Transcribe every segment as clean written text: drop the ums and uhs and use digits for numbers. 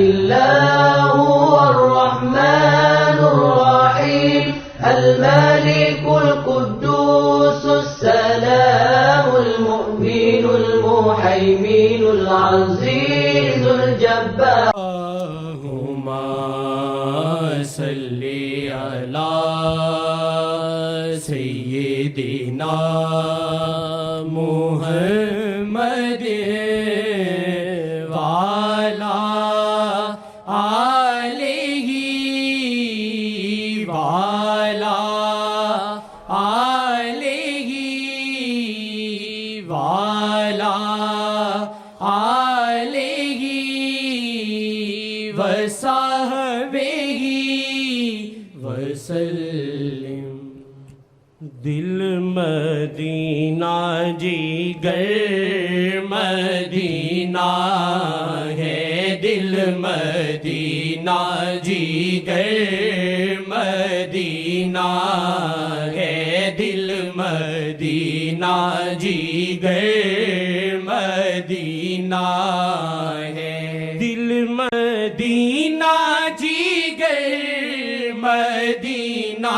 إلا هو الرحمن الرحيم الملك القدوس السلام المؤمن المهيمن العزيز الجبار. اللهم صل على سيدنا محمد وعلى آله وعلى آله وعلى آله وصحبه وسلم. دل مدینہ جگر مدینہ ہے، دل مدینہ جگر مدینہ ہے، دل مدینہ جگر مدینہ ہے، دل مدینہ جگر مدینہ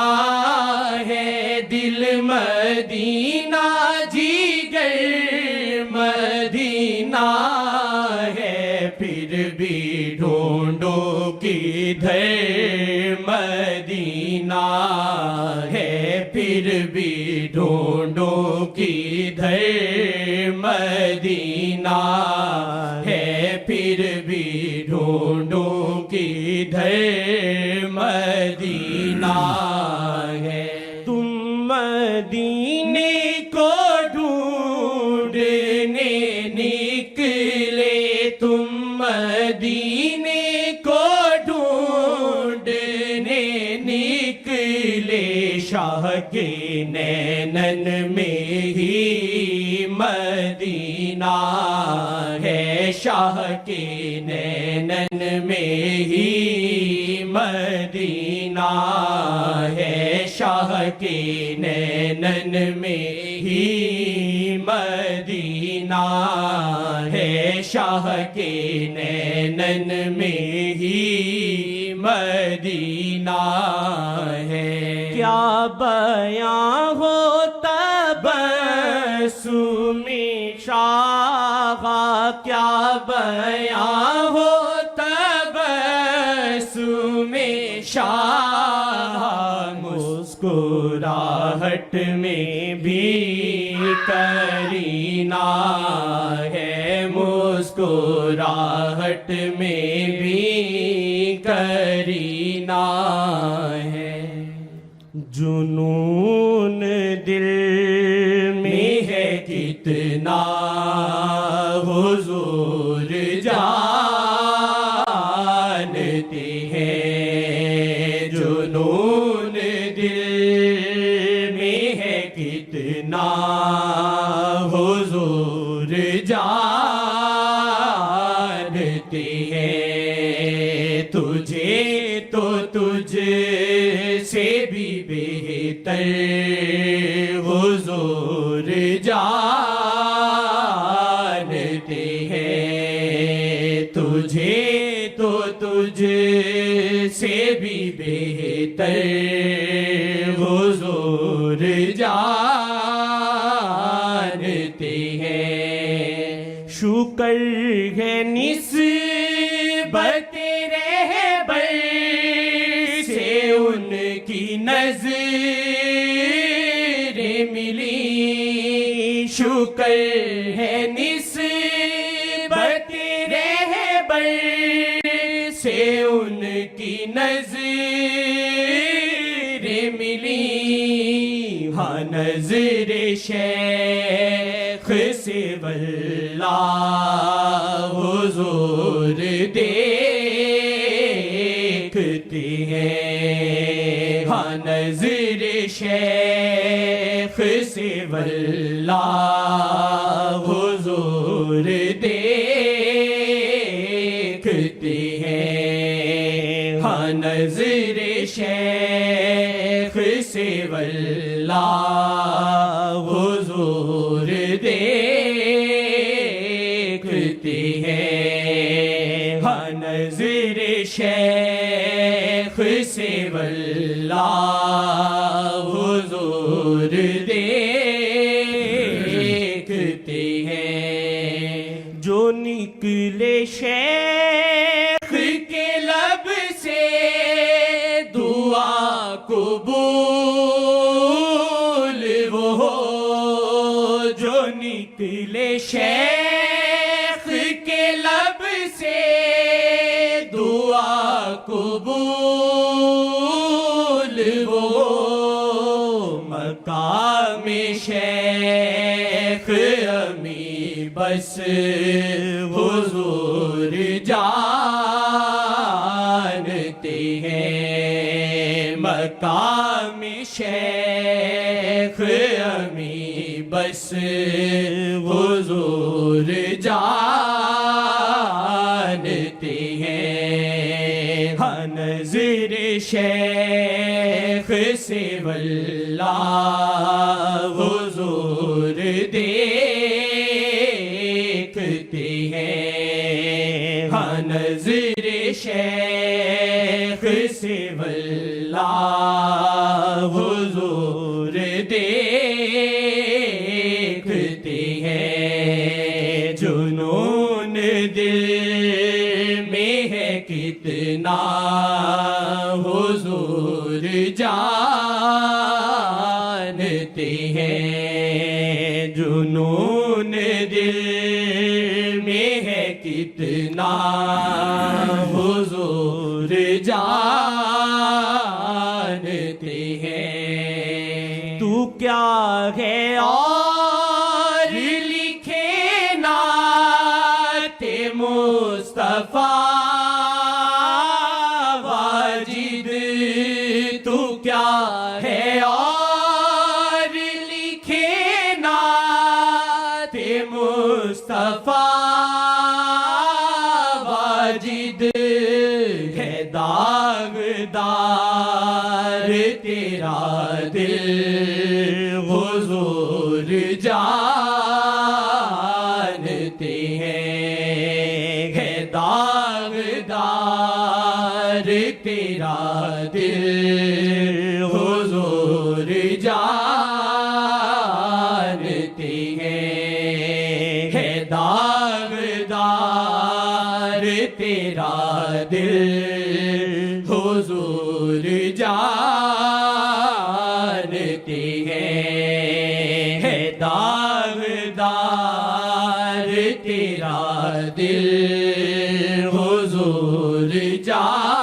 ہے، دل مدینہ جگر مدینہ ہے. پھر بھی ڈھونڈو کدھر مدینہ ہے، پھر بھی ڈھونڈو کدھر مدینہ ہے، پھر بھی ڈھونڈو کدھر مدینہ ہے. تم مدینے کو ڈھونڈنے نکلے، تم مدینے کو ڈھونڈنے نکلے، شاہ کے نینن میں ہی مدینہ ہے، شاہ کے نینن میں ہی مدینہ ہے، شاہ کے نینن میں ہی مدینہ ہے، شاہ کے نینن میں ہی مدینہ ہے. کیا بیاں ہو تبسم شاہ، کیا بیاں ہو تبسم شاہ، مسکراہٹ میں بھی کرینہ ہے، مسکراہٹ میں بھی کرینہ ہے. جنون دل میں ہے کتنا حضور جانتے ہیں، جنون دل میں ہے کتنا حضور جانتے ہیں. تجھے تو تجھ سے بھی بہتر حضور جانتے ہیں، تجھے تو تجھ سے بھی بہتر حضور جانتے ہیں. شکر ہے نسبت رہبر سے ان کی نظر ملی، شکر ہے نسبت رہبر سے ان کی نظر ملی. ہاں نظر شیخ سے واللہ حضور دیکھتے ہیں، ہاں نظر شیخ سے واللہ حضور دیکھتے ہیں، ہاں نظر شیخ سے واللہ حضور دیکھتے ہیں، ہاں نظر شیخ سے واللہ حضور دیکھتے ہیں، جو نکلے شیخ کے لب سے دعا قبول وہ ہو، جو نکلے شیخ کے لب سے دعا قبول وہ ہو، مقام شیخ امی بس حضور جانتے ہیں، مقام شیخ امی بس حضور جانتے ہیں، ہاں نظر شیخ سے واللہ حضور دیکھتے ہیں، ہاں نظر شیخ سے واللہ حضور دیکھتے ہیں، جنون دل میں ہے کتنا حضور جانتے ہیں، جنون دل میں ہے کتنا حضور جانتے ہیں، تو کیا ہے اور لکھے نعت مصطفیٰ واجد، تو کیا ہے اور لکھے نعت مصطفیٰ واجد، ہے داغدار تیرا دل حضور جانتے ہیں، ہے داغدار تیرا دل حضور جانتے ہیں، ہے داغدار تیرا دل حضور جانتے ہیں، ہے داغدار تیرا دل حضور جانتے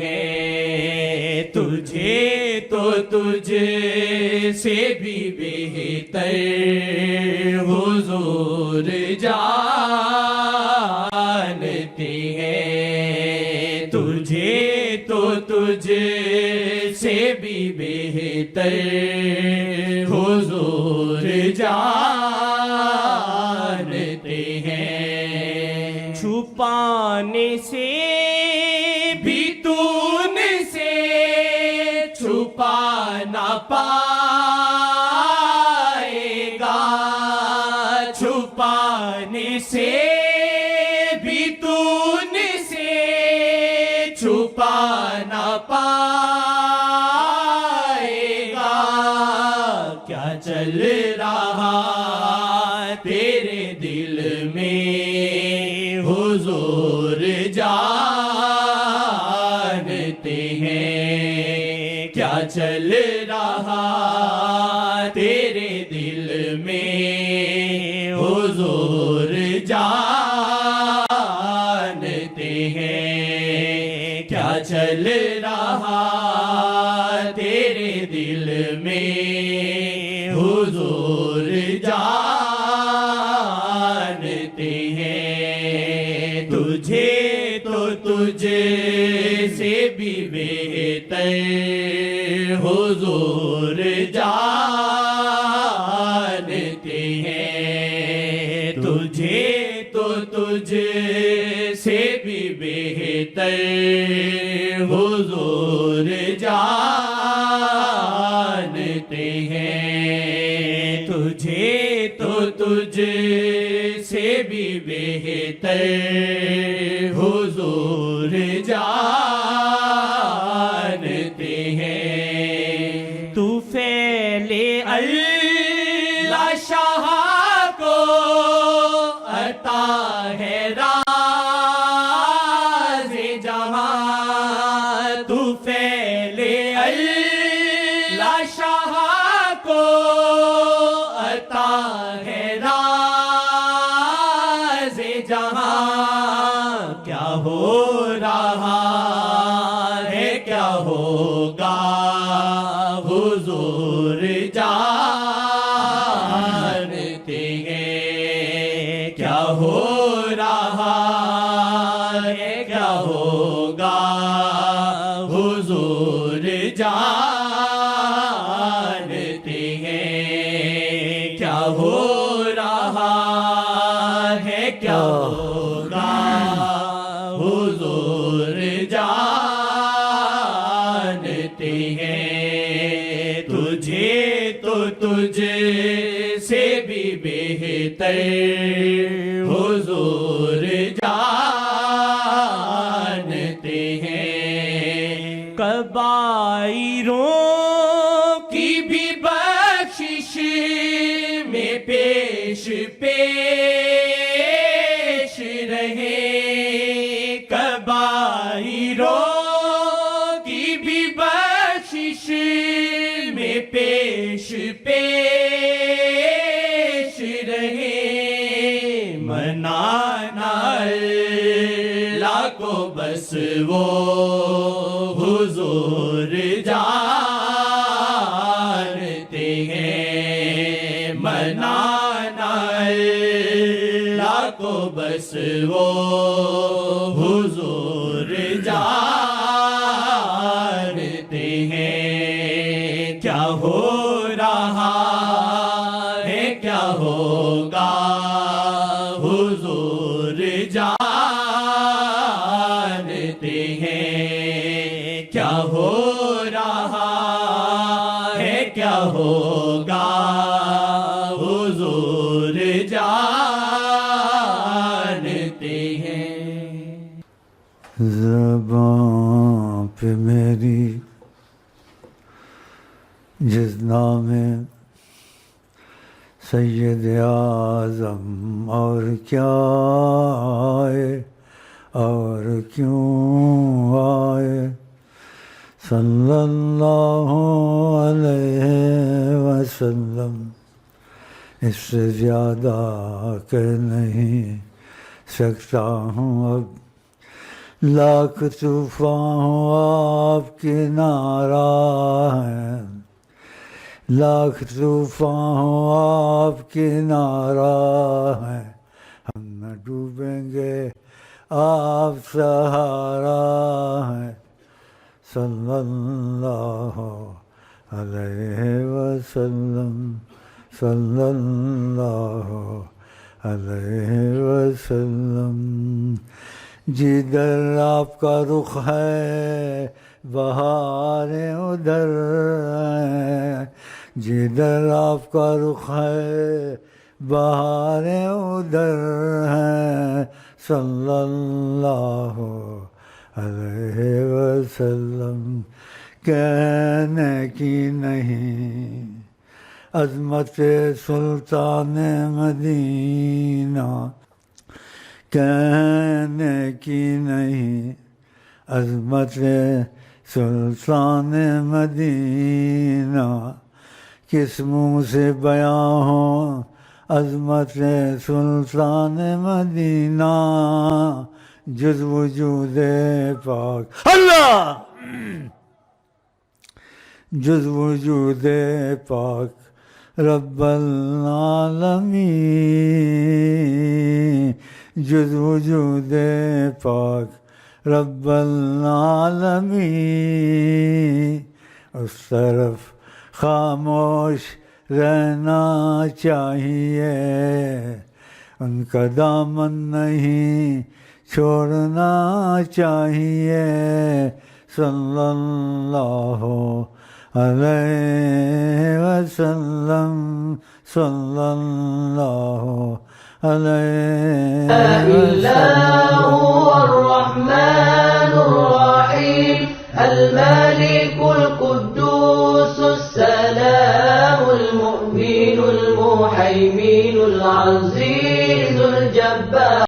ہیں، تجھے تو تجھ سے بھی بہتر حضور جانتے ہیں، تجھے تو تجھ سے بھی بہتر حضور جانتے ہیں، چھپانے سے بھی تو ان سے چھپا نہ پائے گا، چھپانے سے بھی تو ان سے چھپا نہ پائے گا، کیا چل رہا تیرے دل میں حضور جانتے ہیں، کیا چل رہا تیرے دل میں حضور جانتے ہیں، کیا چل رہا تیرے دل میں حضور جانتے ہیں، تجھے تو تجھ سے بھی بہتر حضور جانتے ہیں، تجھے تو تجھ سے بھی بہتر حضور جانتے ہیں، تجھے تو تجھ سے بھی بہتر حضور جانتے ہیں تو فعل اللہ شاہ کو عطا ہے راز جہاں تو فعل اللہ شاہ کو عطا ہے راز جہاں کیا ہو رہا ہے کیا ہوگا حضور جانتے ہیں کیا ہو رہا ہے کیا ہوگا حضور جانتے ہیں کیا ہو رہا ہے کیا ہوگا حضور جانتے ہیں تجھے تو تجھ سے بھی بہتر حضور جانتے ہیں کبائروں کی بھی بخشش میں پیش پیش رہے کبائروں کی بھی بخشش میں پیش پیش رہے منانا اللہ کو بس وہ حضور جانتے ہیں منانا اللہ کو بس وہ حضور جانتے ہیں کیا ہو رہا ہے کیا ہوگا حضور جانتے ہیں کیا ہو رہا ہے کیا ہوگا حضور جانتے ہیں زبان پہ میری جس نام سید اعظم اور کیا آئے اور کیوں آئے صلی اللہ علیہ وسلم اس سے زیادہ کہہ نہیں سکتا ہوں اب لاکھ طوفان ہو آپ کی نعرہ ہے لاکھ طوفان ہو آپ کی نعرہ ہے ہم نہ ڈوبیں گے آپ سہارا ہے صلی اللہ علیہ وسلم صلی اللہ علیہ وسلم جدھر آپ کا رخ ہے بہاریں ادھر ہیں جدھر آپ کا رخ ہے بہاریں ادھر ہیں صلی اللہ علیہ وسلم کہنے کی نہیں عظمت سلطان مدینہ کہنے کی نہیں عظمت سلطان مدینہ کس منہ سے بیاں ہو عظمت سلطان مدینہ جز وجود پاک اللہ جز وجود پاک رب العالمین جز وجود پاک رب العالمین اس طرف خاموش رہنا چاہیے ان کا دامن نہیں چھوڑنا چاہیے صلی اللہ علیہ وسلم صلی اللہ عليه إلا هو الرحمن الرحيم الملك القدوس السلام المؤمن المهيمن العزيز الجبار